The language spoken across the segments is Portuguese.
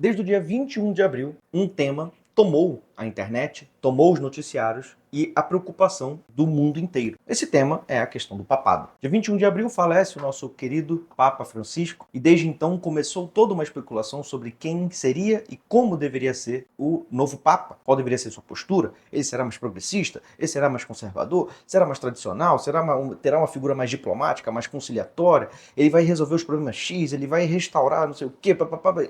Desde o dia 21 de abril, um tema tomou a internet, tomou os noticiários e a preocupação do mundo inteiro. Esse tema é a questão do papado. Dia 21 de abril falece o nosso querido Papa Francisco e desde então começou toda uma especulação sobre quem seria e como deveria ser o novo Papa. Qual deveria ser sua postura? Ele será mais progressista? Ele será mais conservador? Será mais tradicional? Terá uma figura mais diplomática, mais conciliatória? Ele vai resolver os problemas X? Ele vai restaurar não sei o quê?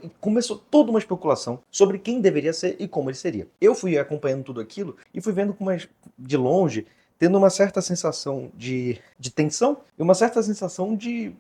E começou toda uma especulação sobre quem deveria ser e como ele seria. Eu fui acompanhando tudo aquilo e fui vendo de longe, tendo uma certa sensação de tensão e uma certa sensação de...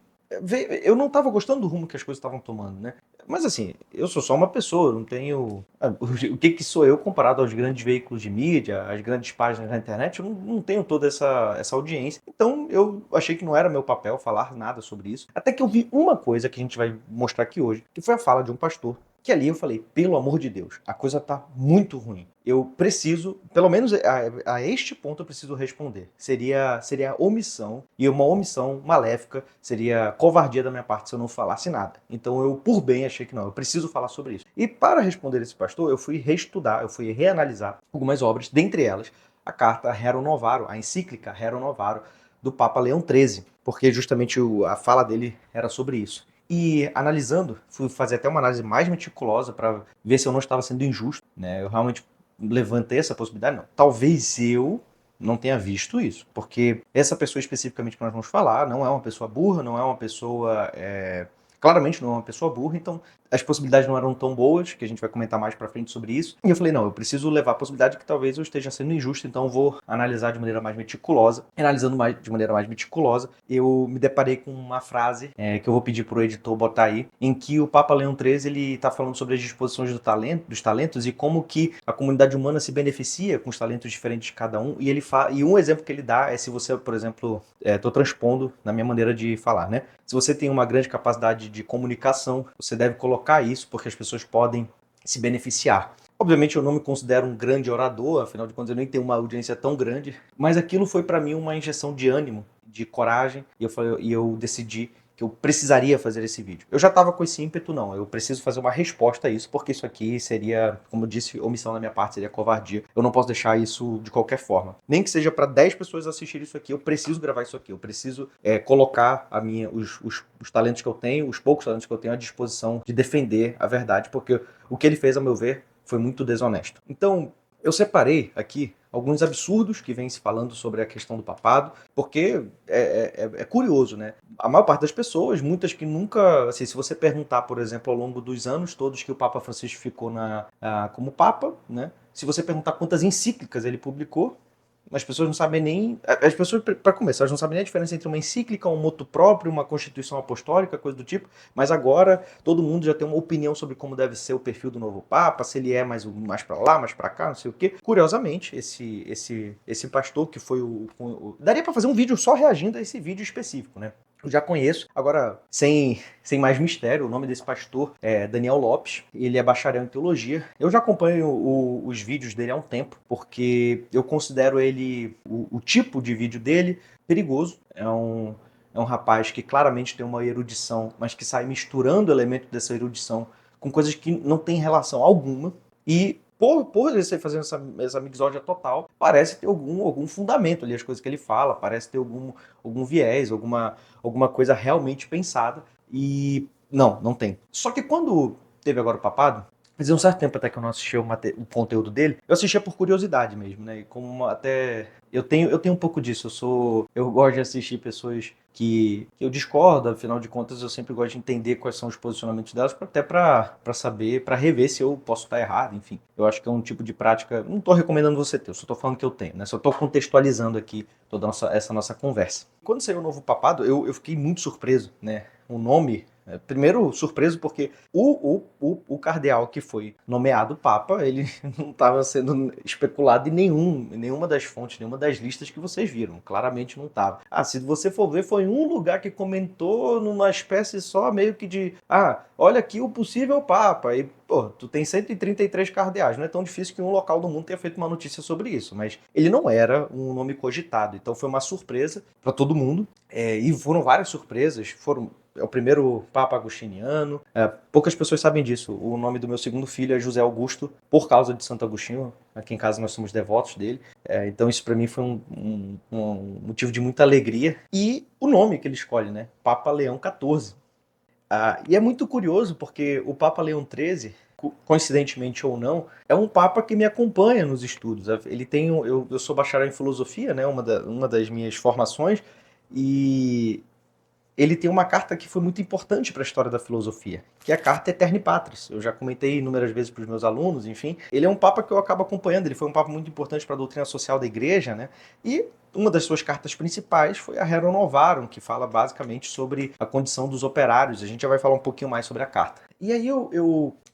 Eu não estava gostando do rumo que as coisas estavam tomando, né? Mas assim, eu sou só uma pessoa, eu não tenho... O que sou eu comparado aos grandes veículos de mídia, às grandes páginas na internet? Eu não tenho toda essa audiência. Então eu achei que não era meu papel falar nada sobre isso. Até que eu vi uma coisa que a gente vai mostrar aqui hoje, que foi a fala de um pastor que ali eu falei, pelo amor de Deus, a coisa tá muito ruim. Eu preciso, pelo menos a este ponto eu preciso responder. Seria omissão, e uma omissão maléfica, seria covardia da minha parte se eu não falasse nada. Então eu, por bem, achei que não, eu preciso falar sobre isso. E para responder esse pastor, eu fui reestudar, eu fui reanalisar algumas obras, dentre elas a carta Rerum Novarum, a encíclica Rerum Novarum do Papa Leão XIII, porque justamente a fala dele era sobre isso. E analisando, fui fazer até uma análise mais meticulosa para ver se eu não estava sendo injusto, né? Eu realmente levantei essa possibilidade, não. Talvez eu não tenha visto isso, porque essa pessoa especificamente que nós vamos falar não é uma pessoa burra, não é uma pessoa... Claramente não é uma pessoa burra, então as possibilidades não eram tão boas, que a gente vai comentar mais pra frente sobre isso. E eu falei, não, eu preciso levar a possibilidade que talvez eu esteja sendo injusto, então eu vou analisar de maneira mais meticulosa. Analisando de maneira mais meticulosa, eu me deparei com uma frase que eu vou pedir pro editor botar aí, em que o Papa Leão XIII, ele tá falando sobre as disposições dos talentos e como que a comunidade humana se beneficia com os talentos diferentes de cada um. E um exemplo que ele dá é se você, por exemplo, tô transpondo na minha maneira de falar, né? Se você tem uma grande capacidade de comunicação, você deve colocar isso porque as pessoas podem se beneficiar. Obviamente eu não me considero um grande orador, afinal de contas eu nem tenho uma audiência tão grande, mas aquilo foi para mim uma injeção de ânimo, de coragem, e eu decidi que eu precisaria fazer esse vídeo. Eu já estava com esse ímpeto, não, eu preciso fazer uma resposta a isso, porque isso aqui seria, como eu disse, omissão da minha parte, seria covardia. Eu não posso deixar isso de qualquer forma. Nem que seja para 10 pessoas assistirem isso aqui, eu preciso gravar isso aqui, eu preciso colocar os talentos que eu tenho, os poucos talentos que eu tenho à disposição de defender a verdade, porque o que ele fez, a meu ver, foi muito desonesto. Então, eu separei aqui alguns absurdos que vem se falando sobre a questão do papado, porque é curioso, né? A maior parte das pessoas, muitas que nunca... Assim, se você perguntar, por exemplo, ao longo dos anos todos que o Papa Francisco ficou como Papa, né? Se você perguntar quantas encíclicas ele publicou, as pessoas não sabem nem... As pessoas, para começar, elas não sabem nem a diferença entre uma encíclica, um motu próprio, uma constituição apostólica, coisa do tipo. Mas agora todo mundo já tem uma opinião sobre como deve ser o perfil do novo Papa, se ele é mais para lá, mais para cá, não sei o quê. Curiosamente, esse pastor que foi daria para fazer um vídeo só reagindo a esse vídeo específico, né? Eu já conheço. Agora, sem mais mistério, o nome desse pastor é Daniel Lopes. Ele é bacharel em teologia. Eu já acompanho os vídeos dele há um tempo, porque eu considero ele, o tipo de vídeo dele, perigoso. É um rapaz que claramente tem uma erudição, mas que sai misturando elementos dessa erudição com coisas que não têm relação alguma. E por ele ser fazendo essa mixórdia total, parece ter algum fundamento ali, as coisas que ele fala, parece ter algum viés, alguma coisa realmente pensada. E não tem. Só que quando teve agora o papado, fazia um certo tempo até que eu não assistia o conteúdo dele, eu assistia por curiosidade mesmo, né? E como até... Eu tenho um pouco disso, eu gosto de assistir pessoas que eu discordo, afinal de contas eu sempre gosto de entender quais são os posicionamentos delas, até para saber, para rever se eu posso estar errado, enfim. Eu acho que é um tipo de prática, não estou recomendando você ter, eu só estou falando que eu tenho, né? Só estou contextualizando aqui toda essa nossa conversa. Quando saiu o novo papado, eu fiquei muito surpreso, né? O nome... Primeiro, surpreso porque o cardeal que foi nomeado Papa, ele não estava sendo especulado em nenhuma das fontes, nenhuma das listas que vocês viram. Claramente não estava. Se você for ver, foi um lugar que comentou numa espécie só meio que de... olha aqui o possível Papa. E, pô, tu tem 133 cardeais. Não é tão difícil que um local do mundo tenha feito uma notícia sobre isso. Mas ele não era um nome cogitado. Então foi uma surpresa para todo mundo. E foram várias surpresas. é o primeiro Papa agostiniano. Poucas pessoas sabem disso. O nome do meu segundo filho é José Augusto, por causa de Santo Agostinho. Aqui em casa nós somos devotos dele. Então isso para mim foi um motivo de muita alegria. E o nome que ele escolhe, né? Papa Leão XIV. E é muito curioso porque o Papa Leão XIII, coincidentemente ou não, é um Papa que me acompanha nos estudos. Ele tem, eu sou bacharel em filosofia, né? Uma das minhas formações. E ele tem uma carta que foi muito importante para a história da filosofia, que é a carta Aeterni Patris. Eu já comentei inúmeras vezes para os meus alunos, enfim. Ele é um papa que eu acabo acompanhando, ele foi um papa muito importante para a doutrina social da igreja, né? E uma das suas cartas principais foi a Rerum Novarum, que fala basicamente sobre a condição dos operários. A gente já vai falar um pouquinho mais sobre a carta. E aí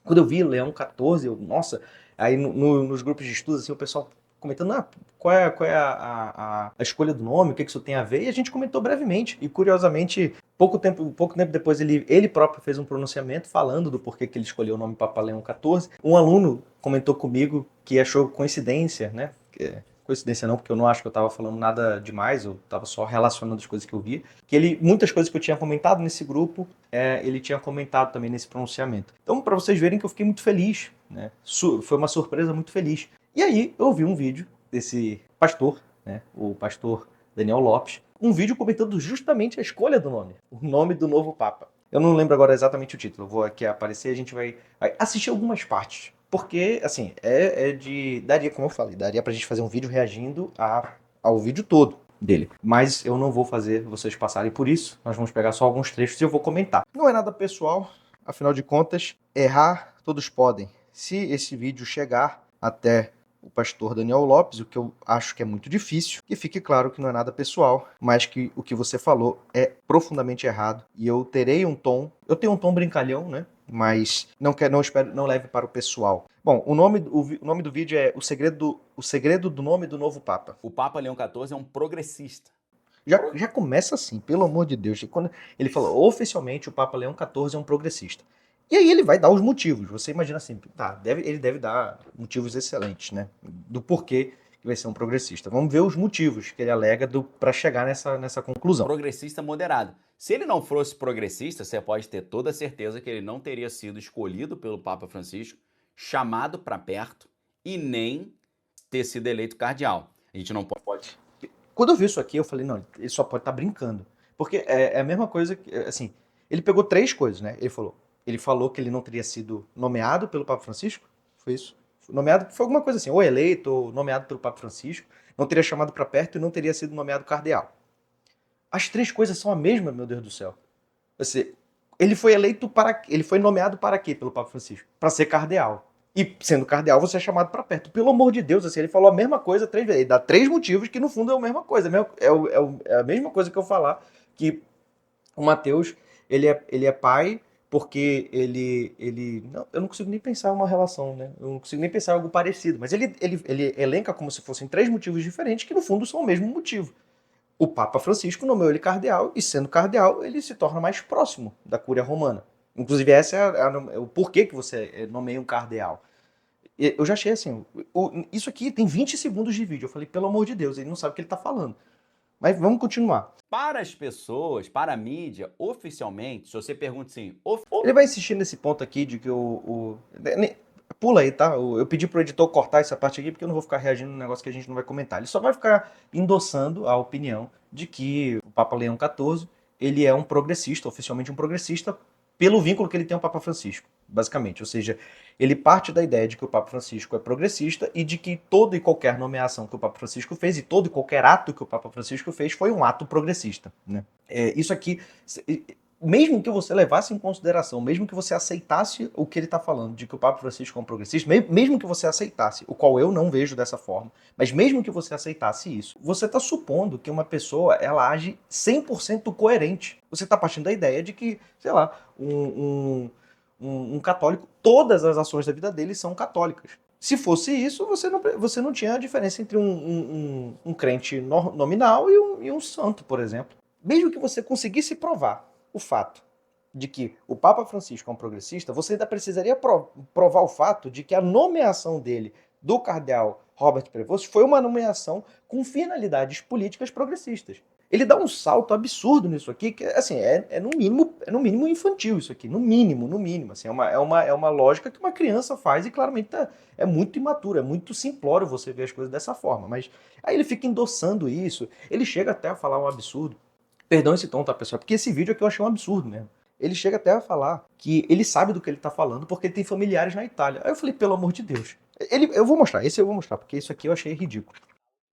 quando eu vi Leão XIV, nossa, aí nos grupos de estudos, assim, o pessoal comentando, qual é a escolha do nome, o que isso tem a ver, e a gente comentou brevemente. E curiosamente, pouco tempo depois, ele próprio fez um pronunciamento falando do porquê que ele escolheu o nome Papa Leão XIV. Um aluno comentou comigo que achou coincidência, né? Coincidência não, porque eu não acho que eu estava falando nada demais, eu estava só relacionando as coisas que eu vi. Que muitas coisas que eu tinha comentado nesse grupo, ele tinha comentado também nesse pronunciamento. Então, para vocês verem que eu fiquei muito feliz, né? Foi uma surpresa muito feliz. E aí eu vi um vídeo desse pastor, né, o pastor Daniel Lopes, um vídeo comentando justamente a escolha do nome, o nome do novo Papa. Eu não lembro agora exatamente o título, eu vou aqui aparecer e a gente vai assistir algumas partes. Porque, assim, daria, como eu falei, daria pra gente fazer um vídeo reagindo ao vídeo todo dele. Mas eu não vou fazer vocês passarem por isso, nós vamos pegar só alguns trechos e eu vou comentar. Não é nada pessoal, afinal de contas, errar todos podem. Se esse vídeo chegar até o pastor Daniel Lopes, o que eu acho que é muito difícil, que fique claro que não é nada pessoal, mas que o que você falou é profundamente errado, e eu tenho um tom brincalhão, né? Mas não leve para o pessoal. Bom, o nome do vídeo é o segredo do nome do novo Papa. O Papa Leão XIV é um progressista. Já começa assim, pelo amor de Deus. Quando ele falou, oficialmente o Papa Leão XIV é um progressista. E aí ele vai dar os motivos. Você imagina assim, ele deve dar motivos excelentes, né? Do porquê que vai ser um progressista. Vamos ver os motivos que ele alega para chegar nessa conclusão. Progressista moderado. Se ele não fosse progressista, você pode ter toda a certeza que ele não teria sido escolhido pelo Papa Francisco, chamado para perto e nem ter sido eleito cardeal. A gente não pode. Quando eu vi isso aqui, eu falei, não, ele só pode estar brincando. Porque é a mesma coisa que, assim, ele pegou três coisas, né? Ele falou que ele não teria sido nomeado pelo Papa Francisco, foi isso? Nomeado, foi alguma coisa assim, ou eleito, ou nomeado pelo Papa Francisco, não teria chamado para perto e não teria sido nomeado cardeal. As três coisas são a mesma, meu Deus do céu. Ele foi nomeado para quê pelo Papa Francisco? Para ser cardeal. E sendo cardeal, você é chamado para perto. Pelo amor de Deus, assim, ele falou a mesma coisa três vezes. Ele dá três motivos que, no fundo, é a mesma coisa. É a mesma coisa que eu falar que o Mateus, ele é pai porque não, eu não consigo nem pensar uma relação, né? Eu não consigo nem pensar algo parecido. Mas ele elenca como se fossem três motivos diferentes que, no fundo, são o mesmo motivo. O Papa Francisco nomeou ele cardeal e, sendo cardeal, ele se torna mais próximo da Cúria Romana. Inclusive, essa é o porquê que você nomeia um cardeal. Eu já achei assim, isso aqui tem 20 segundos de vídeo. Eu falei, pelo amor de Deus, ele não sabe o que ele está falando. Mas vamos continuar. Para as pessoas, para a mídia, oficialmente, se você pergunta assim... Ele vai insistir nesse ponto aqui de que pula aí, tá? Eu pedi pro editor cortar essa parte aqui porque eu não vou ficar reagindo num negócio que a gente não vai comentar. Ele só vai ficar endossando a opinião de que o Papa Leão XIV, ele é um progressista, oficialmente um progressista, pelo vínculo que ele tem ao Papa Francisco, basicamente. Ou seja, ele parte da ideia de que o Papa Francisco é progressista e de que toda e qualquer nomeação que o Papa Francisco fez e todo e qualquer ato que o Papa Francisco fez foi um ato progressista, né? Isso aqui, mesmo que você levasse em consideração, mesmo que você aceitasse o que ele está falando, de que o Papa Francisco é um progressista, mesmo que você aceitasse, o qual eu não vejo dessa forma, mas mesmo que você aceitasse isso, você está supondo que uma pessoa, ela age 100% coerente. Você está partindo da ideia de que, sei lá, um católico, todas as ações da vida dele são católicas. Se fosse isso, você não tinha a diferença entre um crente nominal e um santo, por exemplo. Mesmo que você conseguisse provar o fato de que o Papa Francisco é um progressista, você ainda precisaria provar o fato de que a nomeação dele do cardeal Robert Prevost foi uma nomeação com finalidades políticas progressistas. Ele dá um salto absurdo nisso aqui, que assim, é no mínimo infantil isso aqui, no mínimo, assim, é uma lógica que uma criança faz e claramente é muito imaturo, é muito simplório você ver as coisas dessa forma, mas aí ele fica endossando isso, ele chega até a falar um absurdo, perdão esse tom, tá, pessoal, porque esse vídeo aqui eu achei um absurdo mesmo. Ele chega até a falar que ele sabe do que ele tá falando porque ele tem familiares na Itália. Aí eu falei, pelo amor de Deus. Eu vou mostrar, esse eu vou mostrar, porque isso aqui eu achei ridículo.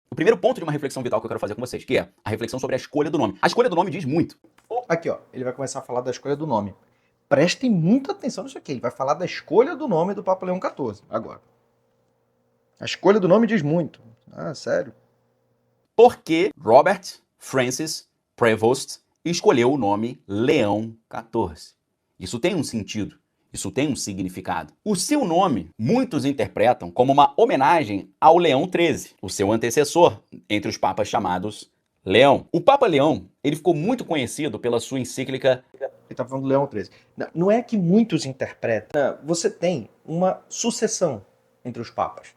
O primeiro ponto de uma reflexão vital que eu quero fazer com vocês, que é a reflexão sobre a escolha do nome. A escolha do nome diz muito. Aqui, ó, ele vai começar a falar da escolha do nome. Prestem muita atenção nisso aqui. Ele vai falar da escolha do nome do Papa Leão XIV, agora. A escolha do nome diz muito. Ah, sério? Porque Robert Francis Prevost escolheu o nome Leão XIV. Isso tem um sentido. Isso tem um significado. O seu nome, muitos interpretam como uma homenagem ao Leão XIII, o seu antecessor entre os papas chamados Leão. O Papa Leão, ele ficou muito conhecido pela sua encíclica... Ele está falando do Leão XIII. Não é que muitos interpretam. Você tem uma sucessão entre os papas.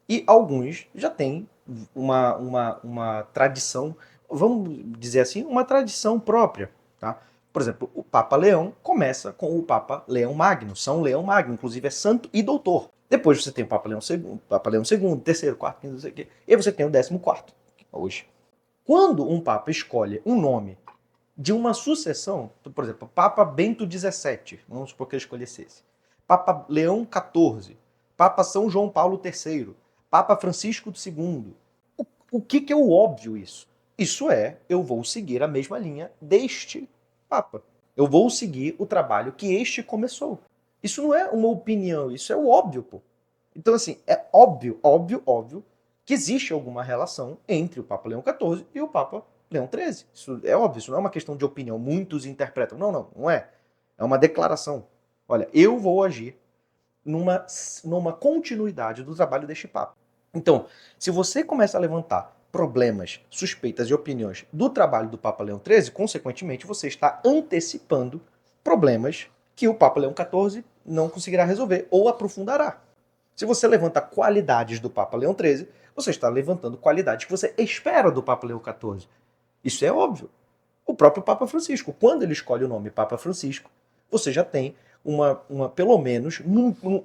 E alguns já têm uma tradição, vamos dizer assim, uma tradição própria, tá? Por exemplo, o Papa Leão começa com o Papa Leão Magno, São Leão Magno, inclusive é santo e doutor. Depois você tem o Papa Leão II, Papa Leão II, terceiro, quarto, quinto, não sei o quê. E aí você tem o 14º, hoje. Quando um Papa escolhe um nome de uma sucessão, por exemplo, Papa Bento XVII, vamos supor que ele escolhesse esse, Papa Leão XIV, Papa São João Paulo III, Papa Francisco II. O que é o óbvio isso? Isso é, eu vou seguir a mesma linha deste Papa. Eu vou seguir o trabalho que este começou. Isso não é uma opinião, isso é o óbvio, pô. Então, assim, é óbvio que existe alguma relação entre o Papa Leão XIV e o Papa Leão XIII. Isso é óbvio, isso não é uma questão de opinião. Muitos interpretam. Não é. É uma declaração. Olha, eu vou agir numa continuidade do trabalho deste Papa. Então, se você começa a levantar problemas, suspeitas e opiniões do trabalho do Papa Leão XIII, consequentemente, você está antecipando problemas que o Papa Leão XIV não conseguirá resolver ou aprofundará. Se você levanta qualidades do Papa Leão XIII, você está levantando qualidades que você espera do Papa Leão XIV. Isso é óbvio. O próprio Papa Francisco, quando ele escolhe o nome Papa Francisco, você já tem pelo menos,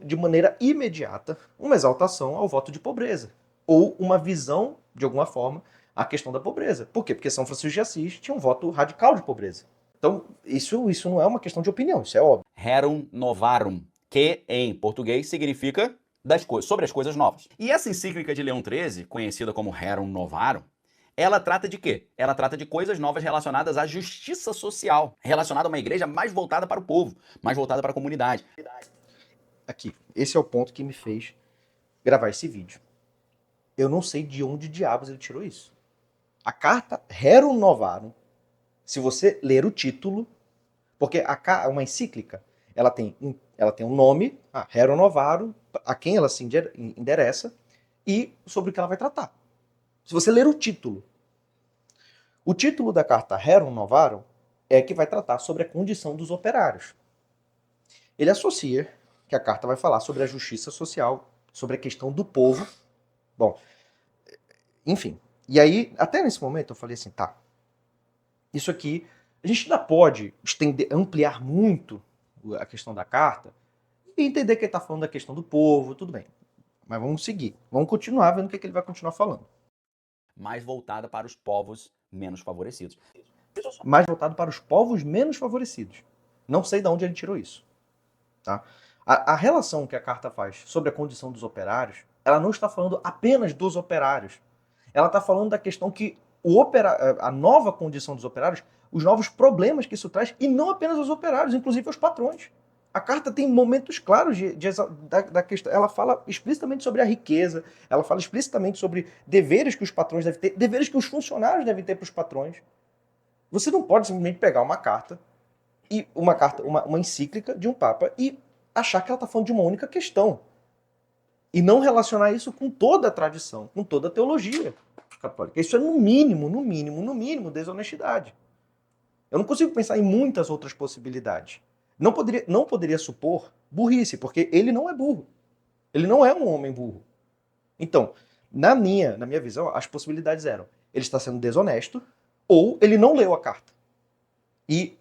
de maneira imediata, uma exaltação ao voto de pobreza. Ou uma visão, de alguma forma, à questão da pobreza. Por quê? Porque São Francisco de Assis tinha um voto radical de pobreza. Então, isso não é uma questão de opinião, isso é óbvio. Rerum Novarum, que em português significa sobre as coisas novas. E essa encíclica de Leão XIII, conhecida como Rerum Novarum, ela trata de quê? Ela trata de coisas novas relacionadas à justiça social, relacionada a uma igreja mais voltada para o povo, mais voltada para a comunidade. Aqui, esse é o ponto que me fez gravar esse vídeo. Eu não sei de onde diabos ele tirou isso. A carta Rerum Novarum, se você ler o título, porque uma encíclica, ela tem um nome, Rerum Novarum, a quem ela se endereça e sobre o que ela vai tratar. Se você ler o título da carta Rerum Novarum é que vai tratar sobre a condição dos operários. Ele associa que a carta vai falar sobre a justiça social, sobre a questão do povo. Bom, enfim. E aí, até nesse momento, eu falei assim, tá, isso aqui, a gente ainda pode ampliar muito a questão da carta e entender que ele está falando da questão do povo, tudo bem. Mas vamos seguir. Vamos continuar vendo o que ele vai continuar falando. Mais voltada para os povos menos favorecidos. Mais voltado para os povos menos favorecidos. Não sei de onde ele tirou isso. Tá? A relação que a carta faz sobre a condição dos operários, ela não está falando apenas dos operários. Ela está falando da questão que a nova condição dos operários, os novos problemas que isso traz, e não apenas aos operários, inclusive aos patrões. A carta tem momentos claros da questão. Ela fala explicitamente sobre a riqueza, ela fala explicitamente sobre deveres que os patrões devem ter, deveres que os funcionários devem ter para os patrões. Você não pode simplesmente pegar uma encíclica de um papa e achar que ela está falando de uma única questão. E não relacionar isso com toda a tradição, com toda a teologia católica. Isso é no mínimo desonestidade. Eu não consigo pensar em muitas outras possibilidades. Não poderia supor burrice, porque ele não é burro. Ele não é um homem burro. Então, na minha visão, as possibilidades eram: ele está sendo desonesto, ou ele não leu a carta. E,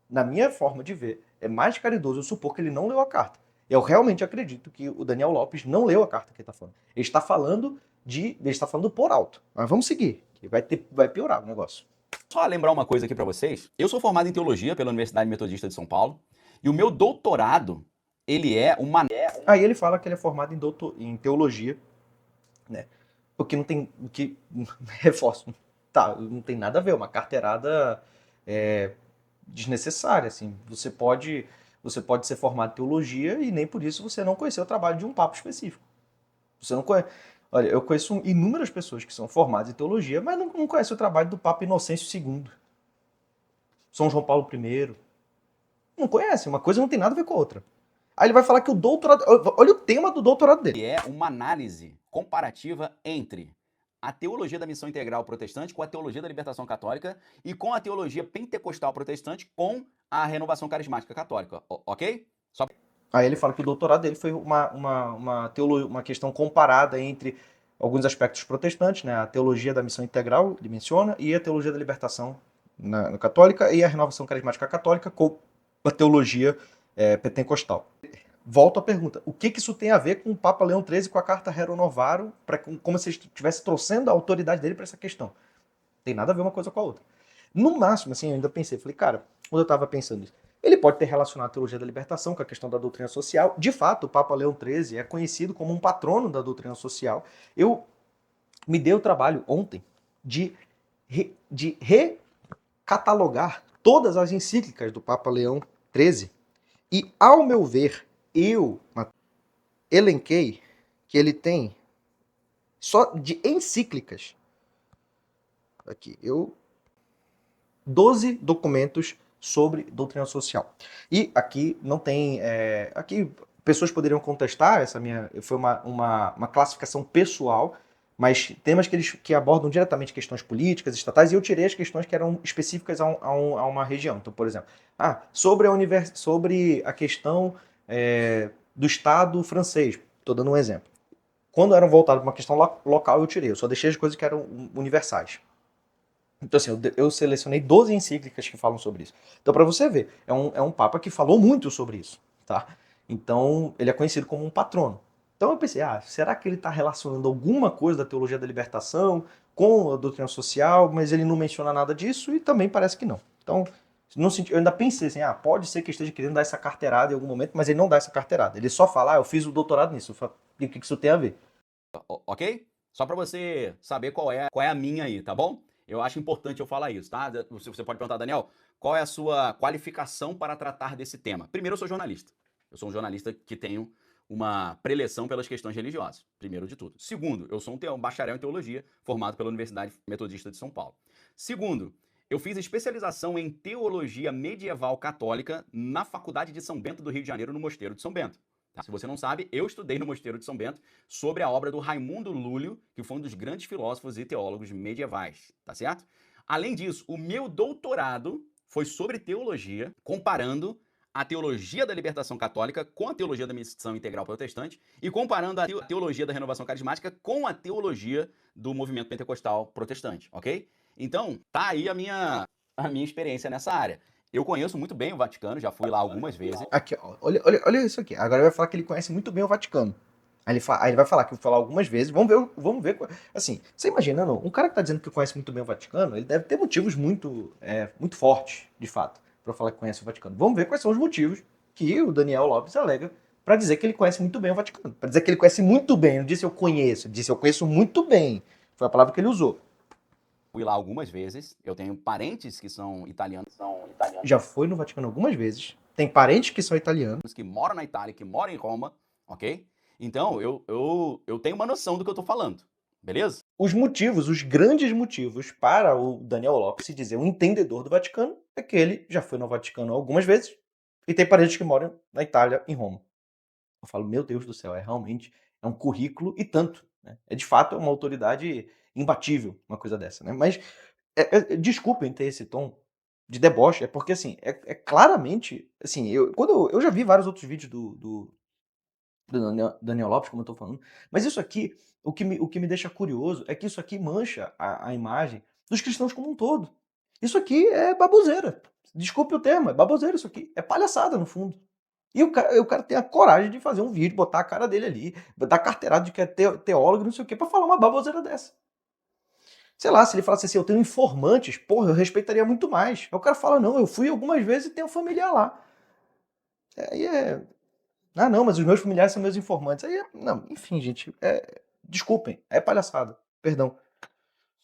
na minha forma de ver, é mais caridoso eu supor que ele não leu a carta. Eu realmente acredito que o Daniel Lopes não leu a carta que ele está falando. Ele está falando por alto. Mas vamos seguir, que vai piorar o negócio. Só lembrar uma coisa aqui para vocês. Eu sou formado em teologia pela Universidade Metodista de São Paulo e o meu doutorado, ele é uma... Aí ele fala que ele é formado em teologia, né? Porque não tem, reforço, tá, não tem nada a ver, uma carteirada desnecessária, assim. Você pode ser formado em teologia e nem por isso você não conhecer o trabalho de um papa específico. Você não conhece. Olha, eu conheço inúmeras pessoas que são formadas em teologia, mas não conhecem o trabalho do Papa Inocêncio II, São João Paulo I. Não conhece, uma coisa não tem nada a ver com a outra. Aí ele vai falar que o doutorado. Olha o tema do doutorado dele. É uma análise comparativa entre a teologia da missão integral protestante com a teologia da libertação católica e com a teologia pentecostal protestante com a renovação carismática católica, ok? Aí ele fala que o doutorado dele foi uma questão comparada entre alguns aspectos protestantes, né? A teologia da missão integral, ele menciona, e a teologia da libertação na católica e a renovação carismática católica com a teologia pentecostal. Volto à pergunta, o que isso tem a ver com o Papa Leão XIII, com a carta Rerum Novarum, como se ele estivesse trouxendo a autoridade dele para essa questão? Não tem nada a ver uma coisa com a outra. No máximo, assim, eu ainda pensei, falei, cara, quando eu estava pensando nisso, ele pode ter relacionado a teologia da libertação com a questão da doutrina social. De fato, o Papa Leão XIII é conhecido como um patrono da doutrina social. Eu me dei o trabalho ontem de recatalogar todas as encíclicas do Papa Leão XIII e, ao meu ver, eu elenquei que ele tem só de encíclicas. Aqui, 12 documentos sobre doutrina social. E aqui não tem. Aqui pessoas poderiam contestar, essa minha. Foi uma classificação pessoal, mas temas que abordam diretamente questões políticas, estatais, e eu tirei as questões que eram específicas a uma região. Então, por exemplo, sobre a questão do Estado francês. Estou dando um exemplo. Quando eram voltados para uma questão local, eu tirei. Eu só deixei as coisas que eram universais. Então, assim, eu selecionei 12 encíclicas que falam sobre isso. Então, para você ver, é um papa que falou muito sobre isso, tá? Então, ele é conhecido como um patrono. Então, eu pensei, será que ele está relacionando alguma coisa da teologia da libertação com a doutrina social, mas ele não menciona nada disso e também parece que não. Então, eu ainda pensei assim, pode ser que esteja querendo dar essa carteirada em algum momento, mas ele não dá essa carteirada. Ele só fala, eu fiz o doutorado nisso. Eu falo, e o que isso tem a ver? Ok? Só para você saber qual é a minha aí, tá bom? Eu acho importante eu falar isso, tá? Você pode perguntar, Daniel, qual é a sua qualificação para tratar desse tema? Primeiro, eu sou jornalista. Eu sou um jornalista que tenho uma preleção pelas questões religiosas, primeiro de tudo. Segundo, eu sou um bacharel em teologia, formado pela Universidade Metodista de São Paulo. Segundo, eu fiz especialização em teologia medieval católica na Faculdade de São Bento do Rio de Janeiro, no Mosteiro de São Bento. Tá? Se você não sabe, eu estudei no Mosteiro de São Bento sobre a obra do Raimundo Lúlio, que foi um dos grandes filósofos e teólogos medievais, tá certo? Além disso, o meu doutorado foi sobre teologia, comparando a teologia da libertação católica com a teologia da missão integral protestante e comparando a teologia da renovação carismática com a teologia do movimento pentecostal protestante, ok? Então, tá aí a minha experiência nessa área. Eu conheço muito bem o Vaticano, já fui lá algumas vezes. Aqui, ó, olha isso aqui. Agora ele vai falar que ele conhece muito bem o Vaticano. Aí ele vai falar que eu vou falar algumas vezes. Vamos ver. Assim, você imagina, não? Um cara que tá dizendo que conhece muito bem o Vaticano, ele deve ter motivos muito fortes, de fato, para falar que conhece o Vaticano. Vamos ver quais são os motivos que o Daniel Lopes alega para dizer que ele conhece muito bem o Vaticano. Para dizer que ele conhece muito bem. Não disse eu conheço, ele disse eu conheço muito bem. Foi a palavra que ele usou. Fui lá algumas vezes. Eu tenho parentes que são italianos. Já foi no Vaticano algumas vezes. Tem parentes que são italianos. Que moram na Itália, que moram em Roma, ok? Então, eu tenho uma noção do que eu tô falando, beleza? Os grandes motivos para o Daniel Lopes se dizer um entendedor do Vaticano é que ele já foi no Vaticano algumas vezes e tem parentes que moram na Itália, em Roma. Eu falo, meu Deus do céu, realmente um currículo e tanto. Né? De fato uma autoridade imbatível, uma coisa dessa. Né? Mas desculpem ter esse tom de deboche, é porque assim, é claramente, assim, eu já vi vários outros vídeos do Daniel Lopes, como eu tô falando, mas isso aqui, o que me deixa curioso é que isso aqui mancha a imagem dos cristãos como um todo. Isso aqui é baboseira. Desculpe o termo, é baboseira isso aqui. É palhaçada, no fundo. E o cara tem a coragem de fazer um vídeo, botar a cara dele ali, dar carteirada de que é teólogo, não sei o quê, pra falar uma baboseira dessa. Sei lá, se ele falasse assim, eu tenho informantes, porra, eu respeitaria muito mais. Aí o cara fala, não, eu fui algumas vezes e tenho familiar lá. Aí é... Ah, não, mas os meus familiares são meus informantes. Aí, não, enfim, gente, desculpem, é palhaçada, perdão.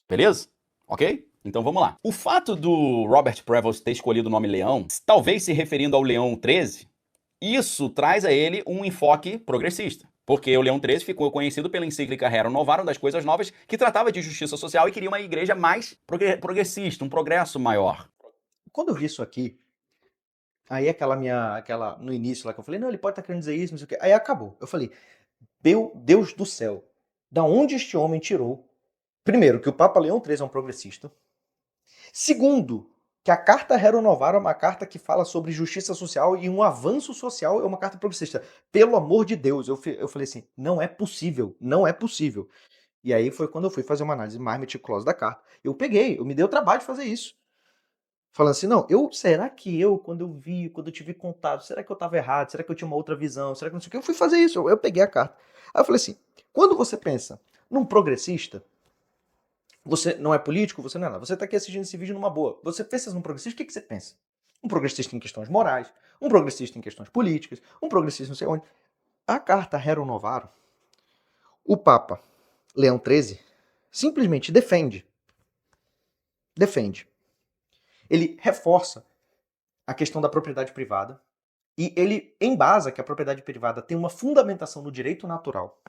Beleza? Ok? Então vamos lá. O fato do Robert Prevost ter escolhido o nome Leão, talvez se referindo ao Leão XIII, isso traz a ele um enfoque progressista. Porque o Leão XIII ficou conhecido pela encíclica Rerum Novarum das Coisas Novas, que tratava de justiça social e queria uma igreja mais progressista, um progresso maior. Quando eu vi isso aqui, aí no início lá que eu falei, não, ele pode estar querendo dizer isso, não sei o quê. Aí acabou. Eu falei, meu Deus do céu, da onde este homem tirou? Primeiro, que o Papa Leão XIII é um progressista. Segundo, que a Carta Rerum Novarum é uma carta que fala sobre justiça social e um avanço social, é uma carta progressista. Pelo amor de Deus, eu falei assim, não é possível, não é possível. E aí foi quando eu fui fazer uma análise mais meticulosa da carta. Eu me dei o trabalho de fazer isso. Falando assim, não, será que quando eu tive contato, será que eu estava errado? Será que eu tinha uma outra visão? Será que não sei o que? Eu fui fazer isso, eu peguei a carta. Aí eu falei assim, quando você pensa num progressista, você não é político, você não é nada. Você está aqui assistindo esse vídeo numa boa. Você pensa num progressista, o que você pensa? Um progressista em questões morais, um progressista em questões políticas, um progressista não sei onde. A carta Rerum Novarum, o Papa Leão XIII simplesmente defende. Ele reforça a questão da propriedade privada e ele embasa que a propriedade privada tem uma fundamentação no direito natural.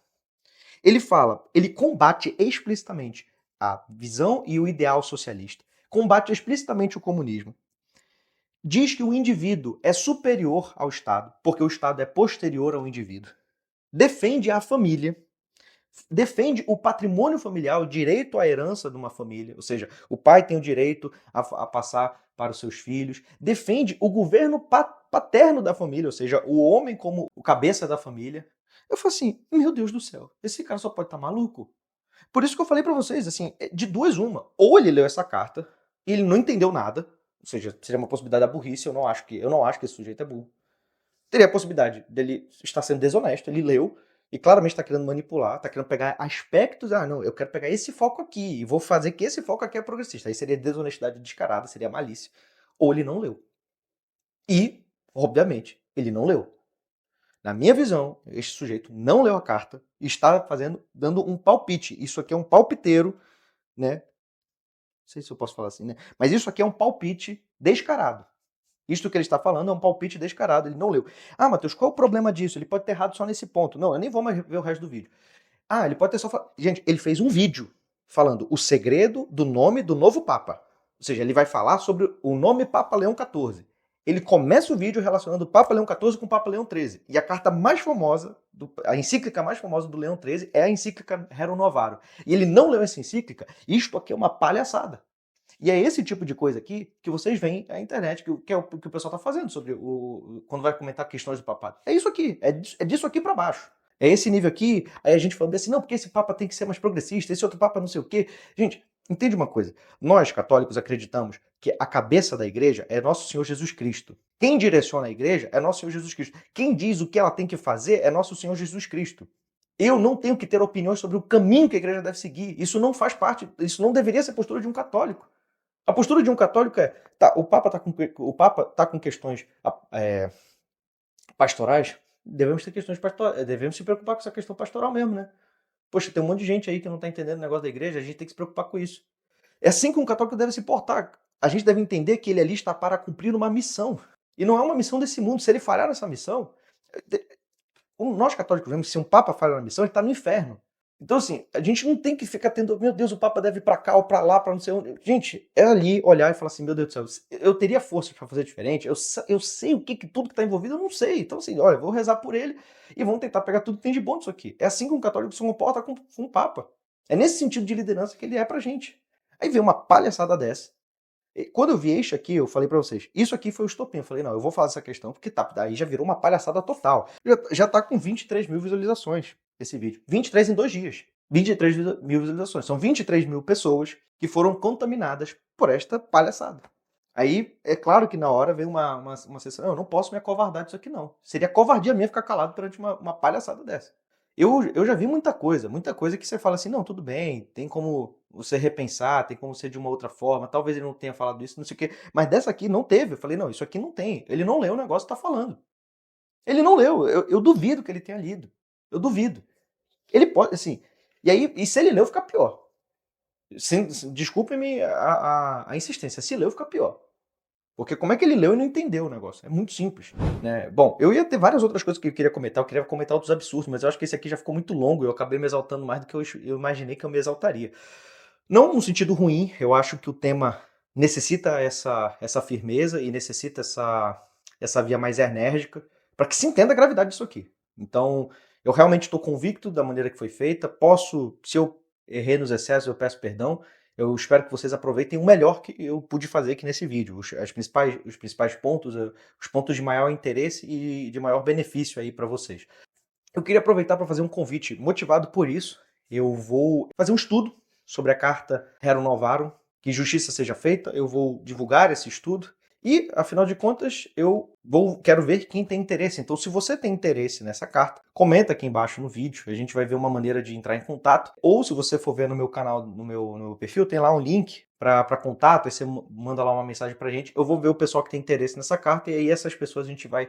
Ele combate explicitamente a visão e o ideal socialista, combate explicitamente o comunismo. Diz que o indivíduo é superior ao Estado, porque o Estado é posterior ao indivíduo. Defende a família, defende o patrimônio familiar, o direito à herança de uma família, ou seja, o pai tem o direito a passar para os seus filhos, defende o governo paterno da família, ou seja, o homem como o cabeça da família. Eu falo assim, meu Deus do céu, esse cara só pode estar maluco. Por isso que eu falei para vocês, assim, de duas uma, ou ele leu essa carta e ele não entendeu nada, ou seja, seria uma possibilidade da burrice, eu não acho que esse sujeito é burro. Teria a possibilidade dele estar sendo desonesto, ele leu e claramente está querendo manipular, está querendo pegar aspectos, não, eu quero pegar esse foco aqui e vou fazer que esse foco aqui é progressista. Aí seria desonestidade descarada, seria malícia. Ou ele não leu. E, obviamente, ele não leu. Na minha visão, este sujeito não leu a carta e está dando um palpite. Isso aqui é um palpiteiro, né? Não sei se eu posso falar assim, né? Mas isso aqui é um palpite descarado. Isto que ele está falando é um palpite descarado, ele não leu. Ah, Matheus, qual é o problema disso? Ele pode ter errado só nesse ponto. Não, eu nem vou mais ver o resto do vídeo. Ah, ele pode ter só falado... Gente, ele fez um vídeo falando o segredo do nome do novo Papa. Ou seja, ele vai falar sobre o nome Papa Leão XIV. Ele começa o vídeo relacionando o Papa Leão XIV com o Papa Leão XIII. E a carta mais famosa, a encíclica mais famosa do Leão XIII é a encíclica Rerum Novarum. E ele não leu essa encíclica. Isto aqui é uma palhaçada. E é esse tipo de coisa aqui que vocês veem na internet, que é o que o pessoal está fazendo sobre quando vai comentar questões do papado. É isso aqui, é disso aqui para baixo. É esse nível aqui, aí a gente falando assim, não, porque esse papa tem que ser mais progressista, esse outro papa não sei o quê. Gente, entende uma coisa, nós católicos acreditamos que a cabeça da igreja é nosso Senhor Jesus Cristo. Quem direciona a igreja é nosso Senhor Jesus Cristo. Quem diz o que ela tem que fazer é nosso Senhor Jesus Cristo. Eu não tenho que ter opiniões sobre o caminho que a igreja deve seguir. Isso não faz parte, isso não deveria ser a postura de um católico. A postura de um católico é, o Papa tá com questões pastorais, devemos ter questões pastorais, devemos se preocupar com essa questão pastoral mesmo, né? Poxa, tem um monte de gente aí que não está entendendo o negócio da igreja, a gente tem que se preocupar com isso. É assim que um católico deve se portar. A gente deve entender que ele ali está para cumprir uma missão. E não é uma missão desse mundo. Se ele falhar nessa missão, nós católicos vemos que se um Papa falha na missão, ele está no inferno. Então, assim, a gente não tem que ficar tendo, meu Deus, o Papa deve ir pra cá ou pra lá, pra não sei onde. Gente, é ali olhar e falar assim, meu Deus do céu, eu teria força pra fazer diferente, eu sei o que tudo que tá envolvido, eu não sei. Então, assim, olha, vou rezar por ele e vamos tentar pegar tudo que tem de bom disso aqui. É assim que um católico se comporta com um Papa. É nesse sentido de liderança que ele é pra gente. Aí vem uma palhaçada dessa. E quando eu vi isso aqui, eu falei pra vocês, isso aqui foi o estopim. Eu falei, não, eu vou falar essa questão, porque tá, daí já virou uma palhaçada total. Já tá com 23 mil visualizações esse vídeo. 23 em 2 dias. 23 mil visualizações. São 23 mil pessoas que foram contaminadas por esta palhaçada. Aí, é claro que na hora veio uma sessão, eu não posso me acovardar disso aqui não. Seria covardia minha ficar calado perante uma palhaçada dessa. Eu já vi muita coisa que você fala assim, não, tudo bem, tem como você repensar, tem como ser de uma outra forma, talvez ele não tenha falado isso, não sei o quê, mas dessa aqui não teve. Eu falei, não, isso aqui não tem. Ele não leu o negócio que tá falando. Ele não leu, eu duvido que ele tenha lido. Eu duvido. Ele pode, assim, e aí, e se ele leu, fica pior. Desculpem-me a insistência, se leu, fica pior. Porque como é que ele leu e não entendeu o negócio? É muito simples, né? Bom, eu ia ter várias outras coisas que eu queria comentar outros absurdos, mas eu acho que esse aqui já ficou muito longo e eu acabei me exaltando mais do que eu imaginei que eu me exaltaria. Não no sentido ruim, eu acho que o tema necessita essa firmeza e necessita essa via mais enérgica para que se entenda a gravidade disso aqui. Então, eu realmente estou convicto da maneira que foi feita, se eu errei nos excessos, eu peço perdão. Eu espero que vocês aproveitem o melhor que eu pude fazer aqui nesse vídeo, os principais pontos, os pontos de maior interesse e de maior benefício aí para vocês. Eu queria aproveitar para fazer um convite motivado por isso. Eu vou fazer um estudo sobre a carta Rerum Novarum, que justiça seja feita, eu vou divulgar esse estudo e, afinal de contas, quero ver quem tem interesse. Então, se você tem interesse nessa carta, comenta aqui embaixo no vídeo, a gente vai ver uma maneira de entrar em contato. Ou, se você for ver no meu canal, no meu perfil, tem lá um link para contato, aí você manda lá uma mensagem pra gente. Eu vou ver o pessoal que tem interesse nessa carta e aí essas pessoas a gente vai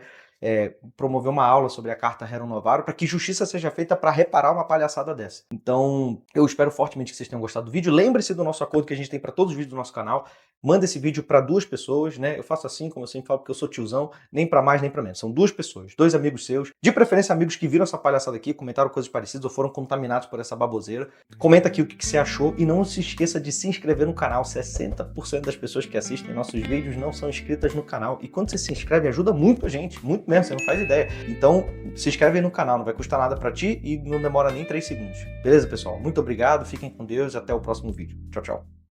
promover uma aula sobre a carta Rerum Novarum para que justiça seja feita para reparar uma palhaçada dessa. Então, eu espero fortemente que vocês tenham gostado do vídeo. Lembre-se do nosso acordo que a gente tem para todos os vídeos do nosso canal. Manda esse vídeo para 2 pessoas, né? Eu faço assim, como eu sempre falo, porque eu sou tiozão, nem para mais nem para menos. São 2 pessoas, 2 amigos seus, de preferência amigos que viram essa palhaçada aqui, comentaram coisas parecidas ou foram contaminados por essa baboseira. Comenta aqui o que você achou e não se esqueça de se inscrever no canal. 60% das pessoas que assistem nossos vídeos não são inscritas no canal. E quando você se inscreve, ajuda muito a gente, muito mesmo, você não faz ideia. Então, se inscreve aí no canal, não vai custar nada para ti e não demora nem 3 segundos. Beleza, pessoal? Muito obrigado, fiquem com Deus e até o próximo vídeo. Tchau, tchau.